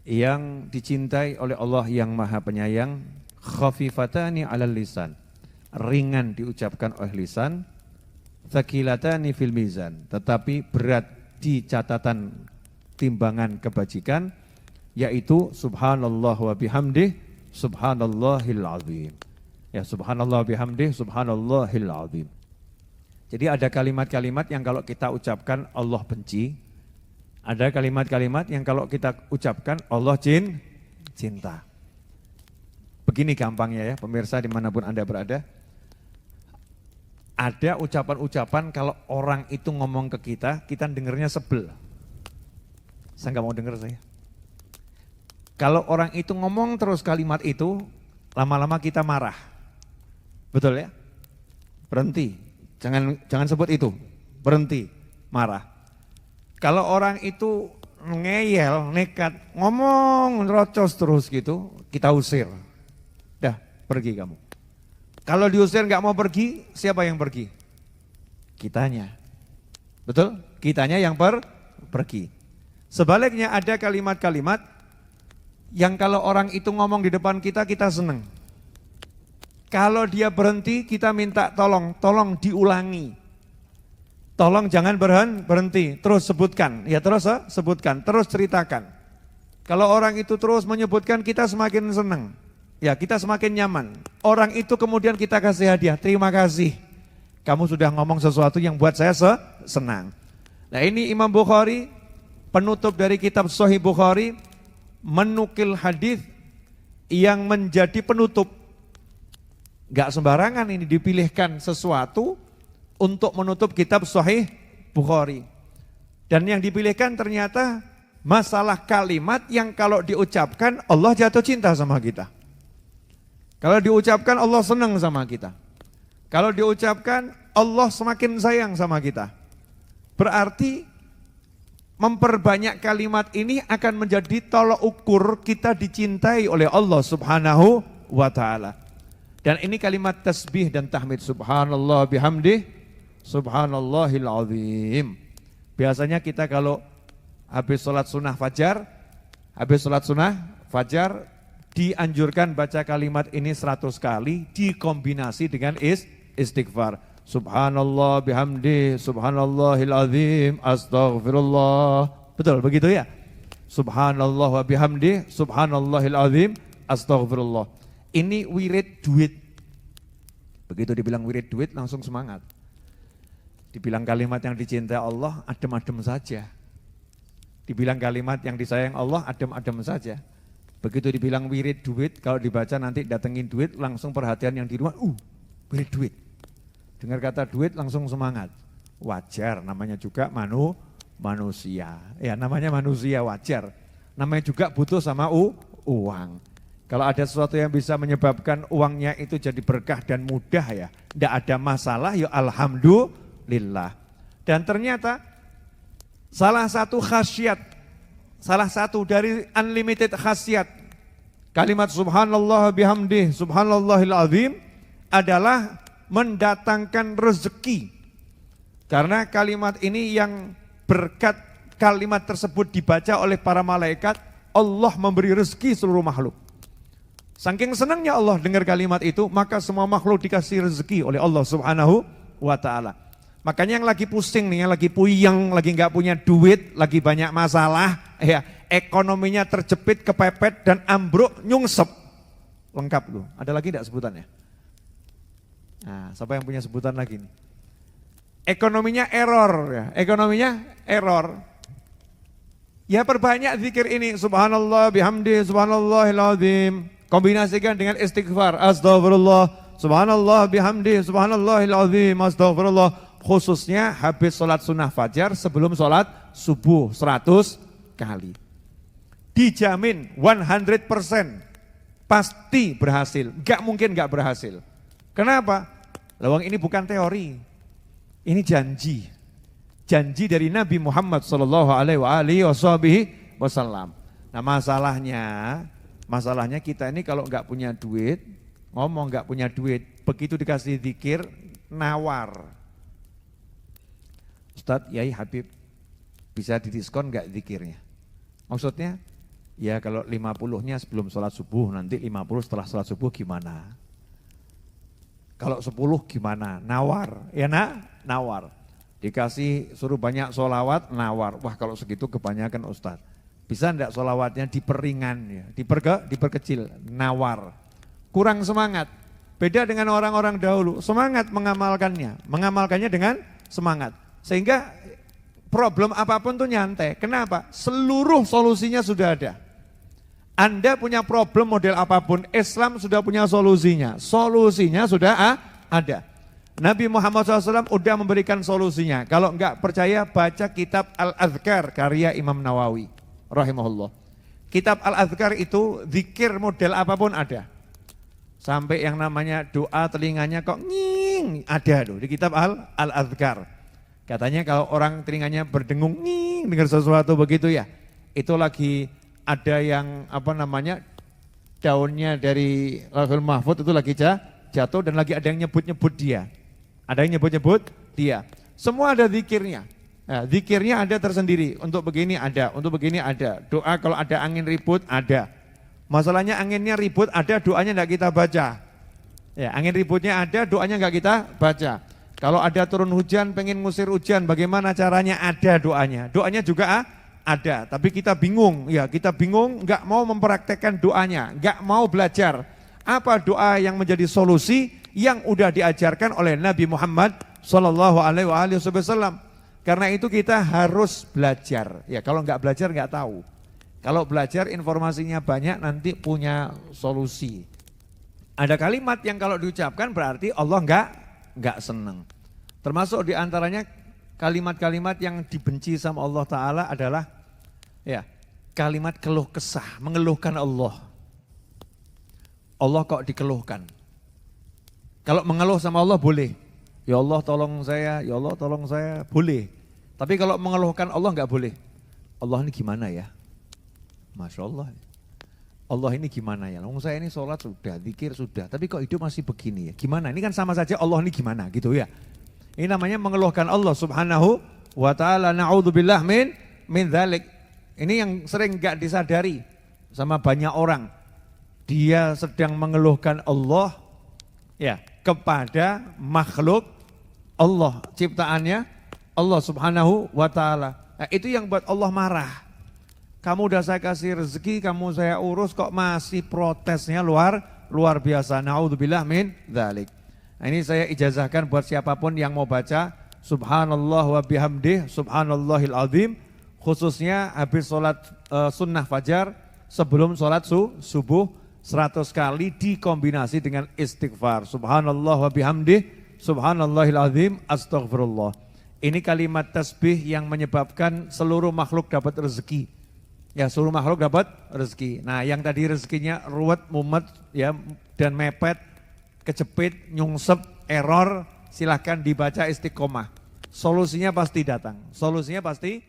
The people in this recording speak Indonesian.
yang dicintai oleh Allah yang Maha Penyayang, khafifatani 'alal lisan, ringan diucapkan oleh lisan, tsaqilatani fil mizan, tetapi berat di catatan timbangan kebajikan, yaitu subhanallah wa bihamdih subhanallahil azim. Ya, subhanallah bihamdih subhanallahil azim. Jadi ada kalimat-kalimat yang kalau kita ucapkan Allah benci, ada kalimat-kalimat yang kalau kita ucapkan Allah cinta. Begini gampangnya ya pemirsa dimanapun Anda berada. Ada ucapan-ucapan kalau orang itu ngomong ke kita dengernya sebel. Saya nggak mau denger saya. Kalau orang itu ngomong terus kalimat itu, lama-lama kita marah. Betul ya? Berhenti, jangan sebut itu, berhenti, marah. Kalau orang itu ngeyel, nekat, ngomong, nerocos terus gitu, kita usir. Dah, pergi kamu. Kalau diusir nggak mau pergi, siapa yang pergi? Kitanya. Betul? Kitanya yang pergi. Sebaliknya ada kalimat-kalimat yang kalau orang itu ngomong di depan kita, kita seneng. Kalau dia berhenti, kita minta tolong diulangi. Tolong jangan berhenti, terus sebutkan. Ya terus sebutkan, terus ceritakan. Kalau orang itu terus menyebutkan, kita semakin senang. Ya kita semakin nyaman. Orang itu kemudian kita kasih hadiah, terima kasih. Kamu sudah ngomong sesuatu yang buat saya senang. Nah ini Imam Bukhari, penutup dari kitab Sahih Bukhari, menukil hadis yang menjadi penutup. Gak sembarangan ini dipilihkan sesuatu untuk menutup kitab Sahih Bukhari. Dan yang dipilihkan ternyata masalah kalimat yang kalau diucapkan Allah jatuh cinta sama kita. Kalau diucapkan Allah senang sama kita. Kalau diucapkan Allah semakin sayang sama kita. Berarti memperbanyak kalimat ini akan menjadi tolok ukur kita dicintai oleh Allah Subhanahu wa ta'ala. Dan ini kalimat tasbih dan tahmid, subhanallah bihamdih subhanallahil azim. Biasanya kita kalau habis sholat sunnah fajar dianjurkan baca kalimat ini 100 kali dikombinasi dengan istighfar. Subhanallah bihamdih subhanallahil azim astaghfirullah. Betul begitu ya? Subhanallah wa bihamdih subhanallahil azim astaghfirullah. Ini wirid duit. Begitu dibilang wirid duit langsung semangat. Dibilang kalimat yang dicintai Allah adem-adem saja. Dibilang kalimat yang disayang Allah adem-adem saja. Begitu dibilang wirid duit, kalau dibaca nanti datengin duit langsung perhatian yang di rumah, wirid duit. Dengar kata duit langsung semangat. Wajar, namanya juga manusia. Ya namanya manusia wajar. Namanya juga butuh sama uang. Kalau ada sesuatu yang bisa menyebabkan uangnya itu jadi berkah dan mudah ya, tidak ada masalah ya alhamdulillah. Dan ternyata salah satu khasiat, salah satu dari unlimited khasiat kalimat subhanallah bihamdih subhanallahil azim adalah mendatangkan rezeki. Karena kalimat ini yang berkat kalimat tersebut dibaca oleh para malaikat, Allah memberi rezeki seluruh makhluk. Saking senangnya Allah dengar kalimat itu, maka semua makhluk dikasih rezeki oleh Allah Subhanahu wa ta'ala. Makanya yang lagi pusing nih, yang lagi puyeng, lagi nggak punya duit, lagi banyak masalah, ya ekonominya terjepit, kepepet dan ambruk, nyungsep. Lengkap tuh. Ada lagi enggak sebutannya? Nah, siapa yang punya sebutan lagi nih? Ekonominya error ya, ekonominya error. Ya perbanyak zikir ini, subhanallah bihamdi subhanallahil azim. Kombinasikan dengan istighfar, astagfirullah, subhanallah bihamdi, subhanallahil azim, astagfirullah. Khususnya habis sholat sunnah fajar sebelum sholat subuh 100 kali. Dijamin 100% pasti berhasil, gak mungkin gak berhasil. Kenapa? Lawang ini bukan teori, ini janji. Janji dari Nabi Muhammad SAW. Nah masalahnya kita ini kalau nggak punya duit, ngomong nggak punya duit, begitu dikasih zikir, nawar. Ustadz, Yai Habib, bisa didiskon nggak zikirnya? Maksudnya, Ya kalau 50-nya sebelum sholat subuh, nanti 50 setelah sholat subuh gimana? Kalau 10 gimana? Nawar, ya nawar. Dikasih suruh banyak sholawat, nawar. Wah kalau segitu kebanyakan Ustaz. Bisa enggak sholawatnya diperingan, ya, diperkecil, nawar. Kurang semangat. Beda dengan orang-orang dahulu, semangat mengamalkannya dengan semangat. Sehingga problem apapun tuh nyantai. Kenapa? Seluruh solusinya sudah ada. Anda punya problem model apapun, Islam sudah punya solusinya. Solusinya sudah ada. Nabi Muhammad SAW udah memberikan solusinya. Kalau enggak percaya, baca kitab Al-Adhkar karya Imam Nawawi rahimahullah. Kitab Al-Adhkar itu zikir model apapun ada. Sampai yang namanya doa telinganya kok nging, ada tuh di kitab Al-Adhkar. Katanya kalau orang telinganya berdengung nging dengar sesuatu begitu ya, itu lagi ada yang daunnya dari Lauhul Mahfuz itu lagi jatuh dan lagi ada yang nyebut-nyebut dia. Ada yang nyebut-nyebut dia. Semua ada zikirnya. Nah, zikirnya ada tersendiri. Untuk begini ada, untuk begini ada. Doa kalau ada angin ribut ada. Masalahnya anginnya ribut ada, doanya enggak kita baca. Ya, angin ributnya ada, doanya enggak kita baca. Kalau ada turun hujan, pengen ngusir hujan, bagaimana caranya? Ada doanya. Doanya juga ada, tapi kita bingung. Ya, kita bingung, enggak mau mempraktekkan doanya, enggak mau belajar. Apa doa yang menjadi solusi yang udah diajarkan oleh Nabi Muhammad sallallahu alaihi wasallam? Karena itu kita harus belajar. Ya, kalau enggak belajar enggak tahu. Kalau belajar informasinya banyak nanti punya solusi. Ada kalimat yang kalau diucapkan berarti Allah enggak senang. Termasuk diantaranya kalimat-kalimat yang dibenci sama Allah Ta'ala adalah ya kalimat keluh kesah, mengeluhkan Allah. Allah kok dikeluhkan. Kalau mengeluh sama Allah boleh. Ya Allah tolong saya, ya Allah tolong saya, boleh. Tapi kalau mengeluhkan Allah enggak boleh. Allah ini gimana ya? Masya Allah. Allah ini gimana ya? Saya ini sholat sudah, zikir sudah, tapi kok hidup masih begini ya? Gimana? Ini kan sama saja Allah ini gimana gitu ya. Ini namanya mengeluhkan Allah subhanahu wa ta'ala. Na'udzubillah min dzalik. Ini yang sering gak disadari sama banyak orang. Dia sedang mengeluhkan Allah ya kepada makhluk Allah, ciptaannya Allah subhanahu wa ta'ala. Nah, itu yang buat Allah marah. Kamu udah saya kasih rezeki, kamu saya urus kok masih protesnya luar biasa. Na'udzubillah min dzalik. Nah, ini saya ijazahkan buat siapapun yang mau baca subhanallah wa bihamdih subhanallahil azim, khususnya habis sholat sunnah fajar sebelum sholat subuh 100 kali dikombinasi dengan istighfar. Subhanallah wa bihamdih subhanallahil azim astaghfirullah. Ini kalimat tasbih yang menyebabkan seluruh makhluk dapat rezeki. Ya, seluruh makhluk dapat rezeki. Nah, yang tadi rezekinya ruwet, mumet ya dan mepet, kejepit, nyungsep, error, silahkan dibaca istiqomah. Solusinya pasti datang. Solusinya pasti